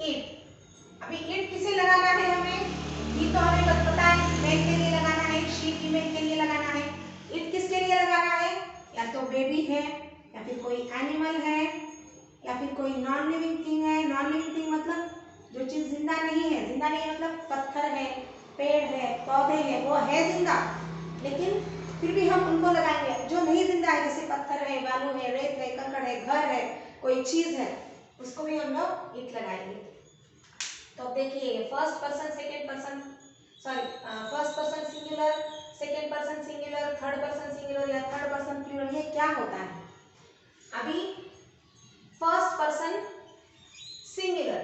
It. अभी it किसे लगाना है हमें, ये तो हमें बस पता है, मेल के लिए लगाना है, शी फीमेल के लिए लगाना है। इट किसके लिए लगाना है, या तो बेबी है, या फिर कोई एनिमल है, या फिर कोई नॉन लिविंग थिंग है। नॉन लिविंग थिंग मतलब जो चीज जिंदा नहीं है। जिंदा नहीं मतलब पत्थर है, पेड़ है, पौधे हैं, वो है जिंदा, लेकिन फिर भी हम उनको लगाएंगे। जो नहीं जिंदा है, जैसे पत्थर है, बालू है, रेत है, कंकड़ है, घर है, कोई चीज है, उसको भी हम लोग इट लगाएंगे। तो अब देखिए, first person second person, sorry first person singular, second person singular, third person singular या थर्ड पर्सन प्लूरल, ये क्या होता है। अभी first person singular,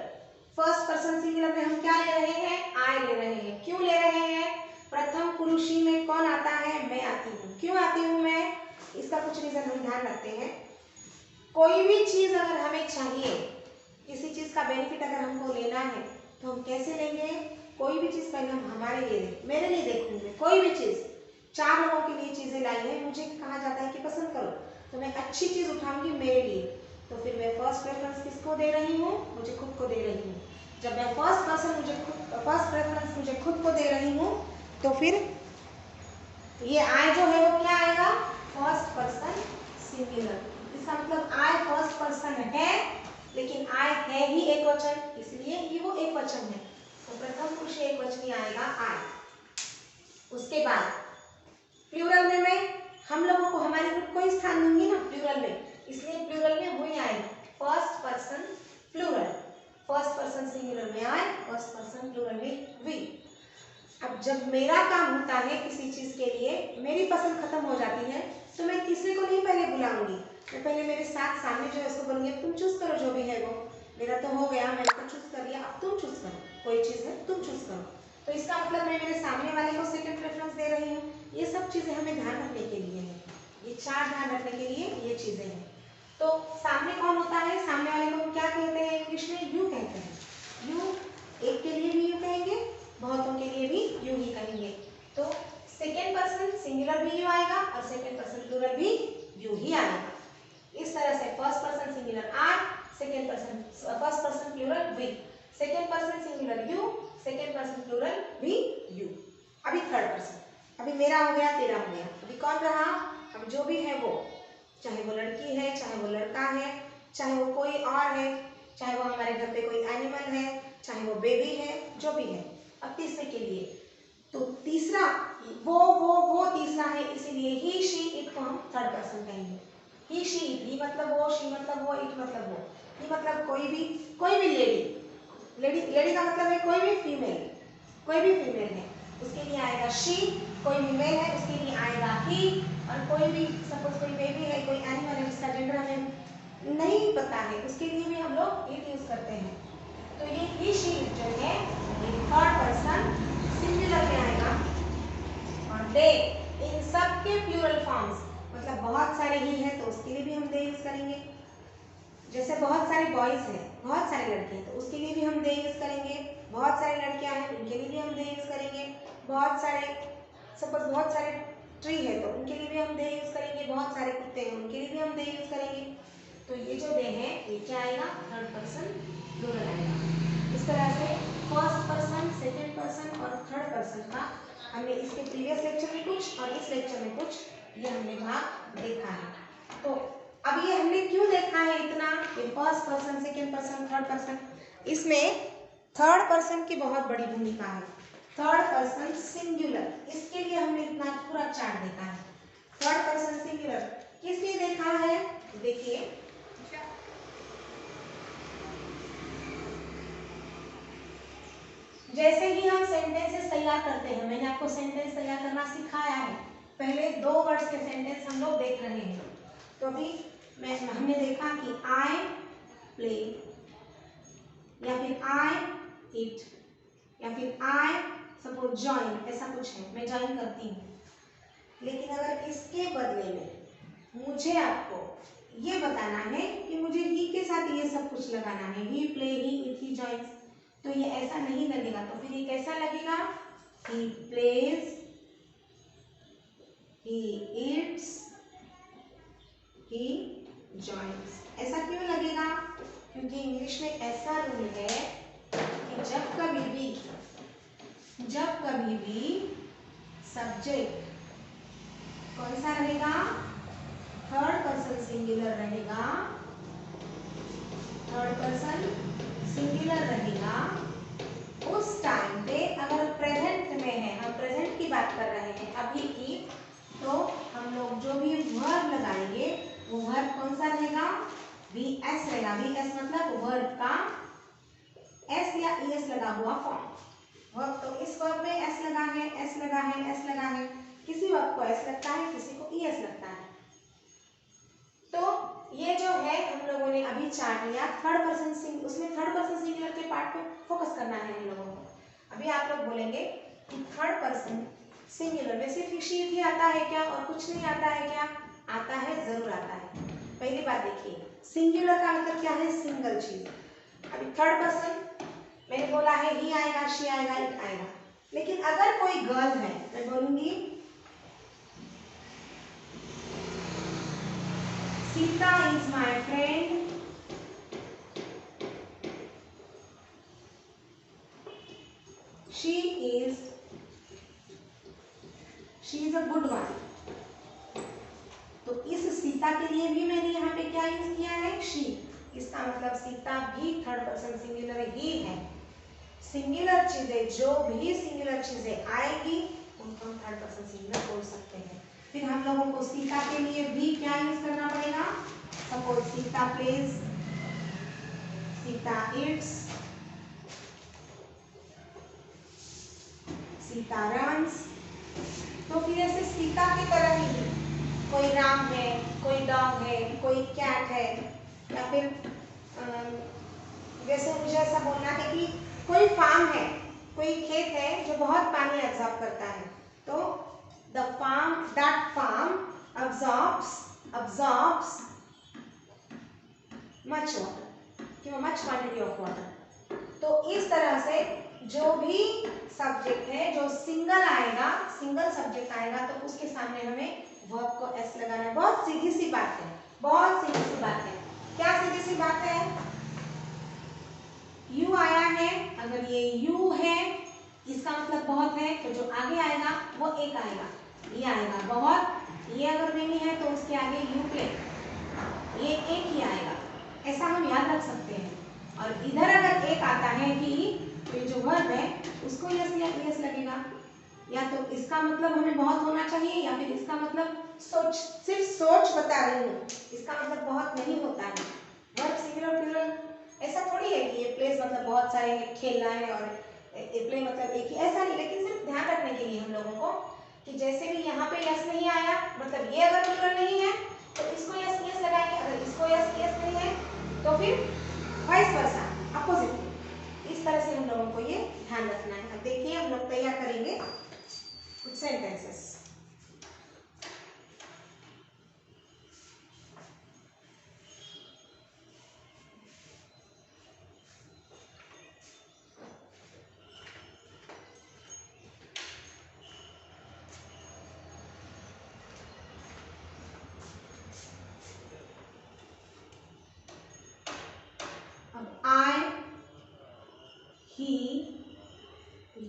first person singular में हम क्या ले रहे हैं, आई ले रहे हैं। क्यों ले रहे हैं, प्रथम पुरुषी में कौन आता है, मैं आती हूँ। क्यों आती हूँ मैं, इसका कुछ रीजन हम ध्यान रखते हैं। कोई भी चीज अगर हमें चाहिए, किसी चीज का बेनिफिट अगर हमको लेना है, तो हम कैसे लेंगे, कोई भी चीज पहले हम हमारे लिए, मेरे लिए देखूंगे। कोई भी चीज, 4 लोगों के लिए चीजें लाई है, मुझे कहा जाता है कि पसंद करो, तो मैं अच्छी चीज उठाऊंगी मेरे लिए, तो फिर मैं फर्स्ट प्रेफरेंस किसको दे रही हूँ, मुझे खुद को दे रही हूँ। जब मैं फर्स्ट प्रेफरेंस मुझे खुद को दे रही हूँ, तो फिर ये आई जो है वो क्या आएगा, फर्स्ट पर्सन सिंगुलर। इसका मतलब आई फर्स्ट पर्सन है, लेकिन आई है ही एक वचन, इसलिए ये वो एक वचन है, तो प्रथम पुरुष एक वचन आएगा आई। उसके बाद प्लूरल में मैं हम लोगों को हमारे ग्रुप को ही स्थान दूंगी ना प्लूरल में, इसलिए प्लूरल में वही आएगा, first person plural. First person singular में आई, फर्स्ट पर्सन प्लूरल में वी। अब जब मेरा काम होता है किसी चीज के लिए, मेरी पसंद खत्म हो जाती है, तो मैं तीसरे को नहीं पहले बुलाऊंगी, मैं पहले मेरे साथ सामने जो है उसको बोलूंगी, तुम चूज करो जो भी है वो, मेरा तो हो गया, मैंने तो चूज कर लिया, अब तुम चूज करो, कोई चीज है तुम चूज करो। तो इसका मतलब मैं मेरे सामने वाले को सेकंड प्रेफरेंस दे रही हूँ। ये सब चीजें हमें ध्यान रखने के लिए है, ये 4 ध्यान रखने के लिए ये चीजें हैं। तो सामने कौन होता है, सामने वाले को क्या कहते हैं, इंग्लिश में यू कहते हैं। यू, एक के लिए भी यू कहेंगे, बहुतों के लिए भी यू ही कहेंगे। तो सेकेंड पर्सन सिंगुलर भी यू आएगा और सेकेंड पर्सन प्लूरल भी यू ही आएगा। इस तरह से first person singular I, second person first person plural we, second person singular you, second person plural भी यू। अभी थर्ड पर्सन, अभी मेरा हो गया, तेरा हो गया, अभी कौन रहा, अब जो भी है वो, चाहे वो लड़की है, चाहे वो लड़का है, चाहे वो कोई और है, चाहे वो हमारे घर पे कोई एनिमल है, चाहे वो बेबी है, जो भी है। अब तीसरे के लिए, तो तीसरा वो तीसरा है, इसीलिए ही शी इट को हम थर्ड पर्सन कहेंगे। ही शी इट, ही मतलब वो, शी मतलब वो, इट मतलब वो। ही मतलब कोई भी लेडी का मतलब है कोई भी फीमेल है, उसके लिए आएगा शी। कोई भी मेल है उसके लिए आएगा ही, और कोई भी सपोज कोई बेबी है, कोई एनिमल है जिसका जेंडर हमें नहीं पता है, उसके लिए भी हम लोग इट यूज करते हैं। तो ये ही शी इट जो है ये थर्ड पर्सन सिंगुलर में आएगा, और दे इन सब के प्लूरल फॉर्म्स, मतलब बहुत सारे ही हैं तो उसके लिए भी हम दे यूज करेंगे। जैसे बहुत सारे बॉयज हैं, बहुत सारे लड़के हैं, तो उसके लिए भी हम दे यूज करेंगे। बहुत सारे लड़कियां हैं, उनके लिए भी हम दे यूज करेंगे। बहुत सारे सपोज बहुत सारे ट्री है तो उनके लिए भी हम दे यूज करेंगे। बहुत सारे कुत्ते हैं, उनके लिए भी हम दे यूज करेंगे। तो ये जो दे है ये क्या आएगा, थर्ड पर्सन प्लूरल आएगा। इस तरह से फर्स्ट पर्सन, सेकेंड पर्सन और थर्ड पर्सन का हमने इसके प्रीवियस लेक्चर में कुछ और इस लेक्चर में कुछ ये हमने भाग देखा है। तो अब ये हमने क्यों देखा है इतना, first person, second person, third person, इसमें थर्ड पर्सन की बहुत बड़ी भूमिका है। थर्ड पर्सन सिंगुलर, इसके लिए हमने इतना पूरा चार्ट देखा है। थर्ड पर्सन सिंगुलर किस लिए देखा है, देखिए जैसे ही हम सेंटेंसेस तैयार करते हैं, मैंने आपको सेंटेंस तैयार करना सिखाया है, पहले 2 वर्ड्स के सेंटेंस हम लोग देख रहे हैं। तो अभी हमने देखा कि आई प्ले, या फिर आई इट, या फिर आई सपोज ज्वाइन, ऐसा कुछ है, मैं ज्वाइन करती हूँ। लेकिन अगर इसके बदले में मुझे आपको ये बताना है कि मुझे ही के साथ ये सब कुछ लगाना है, he play, he eat, he joins, तो ये ऐसा नहीं लगेगा। तो फिर ये कैसा लगेगा, he plays, he eats, he joins. ऐसा क्यों लगेगा, क्योंकि इंग्लिश में ऐसा रूल है जब कभी भी सब्जेक्ट कौन सा रहेगा, थर्ड पर्सन सिंगुलर रहेगा, थर्ड पर्सन सिंगुलर रहेगा, उस टाइम पे अगर प्रेजेंट में है, हम प्रेजेंट की बात कर रहे हैं अभी की, तो हम लोग जो भी वर्ब लगाएंगे वो वर्ब कौन सा रहेगा, वीएस रहेगा। वीएस मतलब वर्ब का एस या ईएस लगा हुआ फॉर्म। वर्ब तो इस वर्ब में एस लगा है, एस लगा है, एस लगा है, किसी वर्ब को एस लगता है, किसी को ईएस लगता है। तो ये जो है हम लोगों ने अभी चार्ट लिया थर्ड पर्सन सिंगुलर, उसमें थर्ड पर्सन सिंगुलर के पार्ट पे फोकस करना है हम लोगों को। अभी आप लोग बोलेंगे कि थर्ड पर्सन सिंगुलर में सिर्फ शी ही आता है क्या और कुछ नहीं आता है क्या? आता है, जरूर आता है। पहली बात देखिए, सिंगुलर का मतलब क्या है, सिंगल चीज। अभी थर्ड पर्सन मैंने बोला है ही आएगा, शी आएगा, इट आएगा, लेकिन अगर कोई गर्ल है, मैं बोलूंगी Sita is my friend, she is a good one. तो इस सीता के लिए भी मैंने यहाँ पे क्या यूज किया है, शी। इसका मतलब सीता भी थर्ड पर्सन सिंगुलर ही है। सिंगुलर चीजें, जो भी सिंगुलर चीजें आएगी उनको हम थर्ड पर्सन सिंगुलर बोल सकते हैं। फिर हम लोगों को सीता के लिए भी क्या यूज करना पड़ेगा, suppose Sita plays, Sita eats, Sita runs. तो फिर ऐसे सीता की तरह ही कोई राम है, कोई डॉग है, कोई कैट है, या फिर जैसे मुझे ऐसा बोलना है कि कोई फार्म है, कोई खेत है जो बहुत पानी एब्जॉर्ब करता है, तो that farm absorbs much water, much quantity of water। तो इस तरह से जो भी सब्जेक्ट है, जो सिंगल आएगा, सिंगल सब्जेक्ट आएगा, तो उसके सामने हमें वर्ब को एस लगाना है। बहुत सीधी सी बात है, बहुत सीधी सी बात है। क्या सीधी सी बात है, यू आया है, अगर ये यू है इसका मतलब बहुत है, तो जो आगे आएगा वो एक आएगा, ये आएगा बहुत। ये अगर नहीं है तो उसके आगे यू प्लेन, ये एक ही आएगा, ऐसा हम याद रख सकते हैं। और इधर अगर एक आता है कि तो ये जो वर्ब है उसको यस या यस लगेगा, या तो इसका मतलब हमें बहुत होना चाहिए, या फिर इसका मतलब सोच, सिर्फ सोच बता रही हूँ, इसका मतलब बहुत नहीं होता है। वर्ब सिंगुलर प्लूरल ऐसा थोड़ी है कि ये प्लेस मतलब बहुत सारे खेलना है और प्ले मतलब एक ही, ऐसा नहीं। लेकिन सिर्फ ध्यान रखने के लिए हम लोगों को कि जैसे भी यहाँ पे यस नहीं आया, मतलब ये अगर प्लूरल नहीं है तो इसको यस यस लगाएंगे, अगर इसको यस यस नहीं है तो फिर वाइस वर्सा, अपोजिट। इस तरह से हम लोगों को ये ध्यान रखना है। अब देखिए हम लोग तैयार करेंगे कुछ सेंटेंसेस। I, he,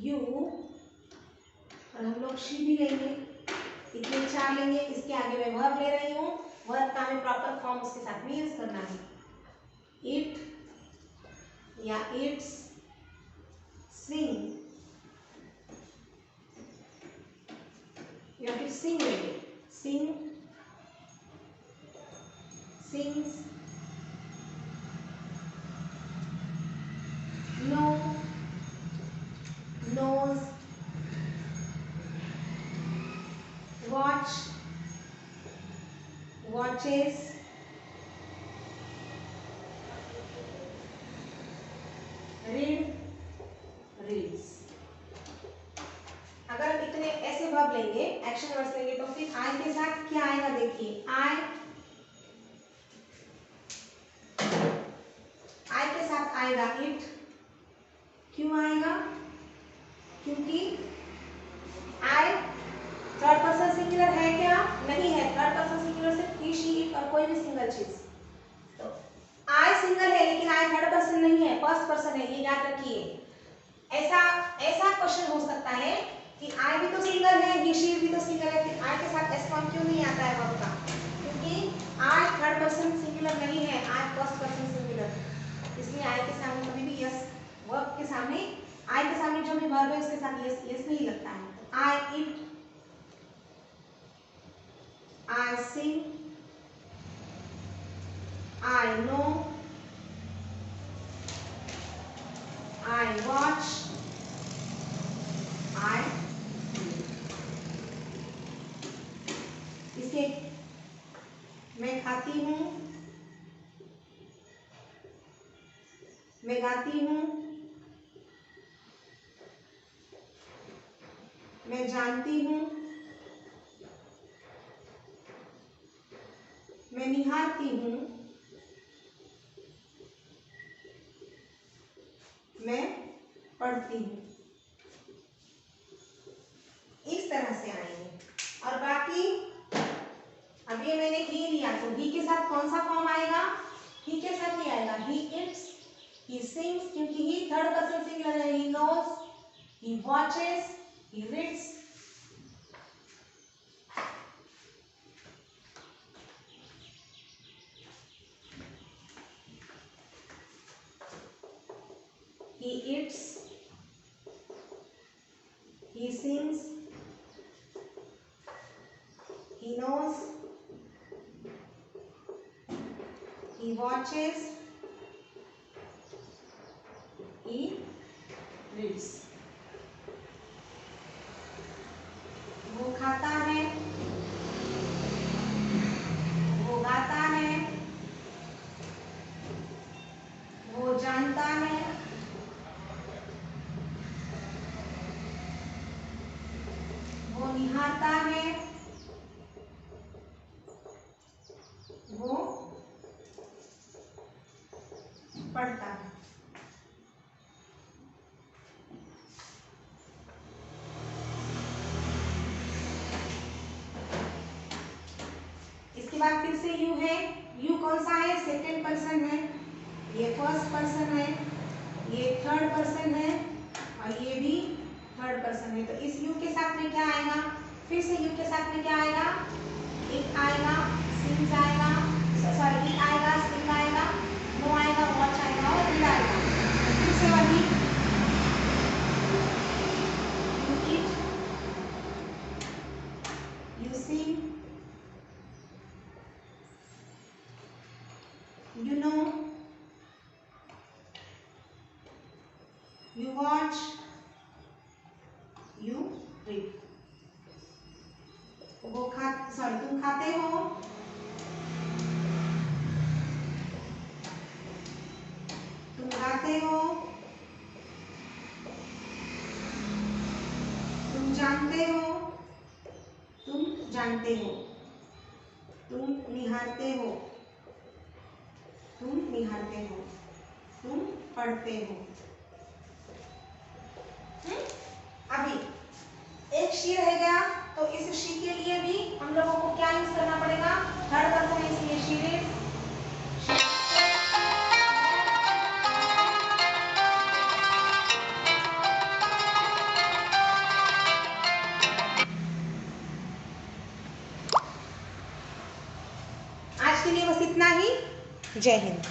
you, और हम लोग she भी लेंगे, इतने चार लेंगे। इसके आगे मैं वर्ब ले रही हूँ, वर्ब का हमें प्रॉपर फॉर्म उसके साथ में यूज करना है। इट या इट्स, सिंग या फिर सिंग लेंगे, sing, sings, know, knows, watch, watches, read, reads। अगर हम इतने ऐसे वर्ब लेंगे, एक्शन वर्ब्स लेंगे, तो फिर आई के साथ क्या आएगा, देखिए आई के साथ आएगा इट। क्यों आएगा, क्योंकि आई थर्ड पर्सन सिंगुलर है क्या, नहीं है। थर्ड पर्सन सिंगुलर सिर्फ ही, शी, इट और कोई भी सिंगल चीज। तो आई सिंगल है लेकिन आई थर्ड पर्सन नहीं है, फर्स्ट पर्सन है, ये याद रखिए। ऐसा ऐसा क्वेश्चन हो सकता है कि आई भी तो सिंगल है, ही शी भी तो सिंगल है, फिर आई के साथ एस फॉर्म क्यों नहीं आता है वर्ब का? क्योंकि आई थर्ड पर्सन सिंगुलर नहीं है, आई फर्स्ट पर्सन सिंगुलर है, इसलिए आई के सामने कभी भी यस, वर्ब के सामने आई के सामने जो भी वर्ब है उसके साथ यस यस नहीं लगता है। I eat, I sing, I know, I watch, I इसके मैं खाती हूँ, मैं गाती हूँ, मैं जानती हूँ, मैं निहारती हूँ, मैं पढ़ती हूँ। इस तरह से आएंगे। और बाकी अब ये मैंने ही लिया तो ही के साथ कौन सा फॉर्म आएगा? ही के साथ ही आएगा ही इट्स, ही सिंग्स, क्योंकि ही थर्ड पर्सन सिंगुलर है, he knows, he watches, he reads. He eats, he sings, he knows, he watches, he reads. वो खाता है, वो गाता है, वो जानता है, वो निहारता है, वो पढ़ता है। इसके बाद फिर से यू है, यू कौन सा है? सेकंड पर्सन है, ये फर्स्ट पर्सन है, ये थर्ड पर्सन है और ये भी थर्ड पर्सन है। तो इस यू के साथ में क्या आएगा? फिर से यू के साथ में क्या आएगा? इट आएगा, सिंग्स आएगा, सॉरी इट आएगा, सिंग आएगा, नो आएगा, वॉच आएगा और रीड आएगा। फिर से वही you eat, you sing, you know, you watch, you read. वो तुम खाते हो, तुम गाते हो, तुम जानते हो, तुम जानते हो, तुम निहारते हो, तुम निहारते हो, तुम पढ़ते हो। अभी एक शी रह गया, तो इस शी के लिए भी हम लोगों को क्या यूज करना पड़ेगा? थर्ड पर्सन है, इसलिए शी रीड्स। आज के लिए बस इतना ही। जय हिंद।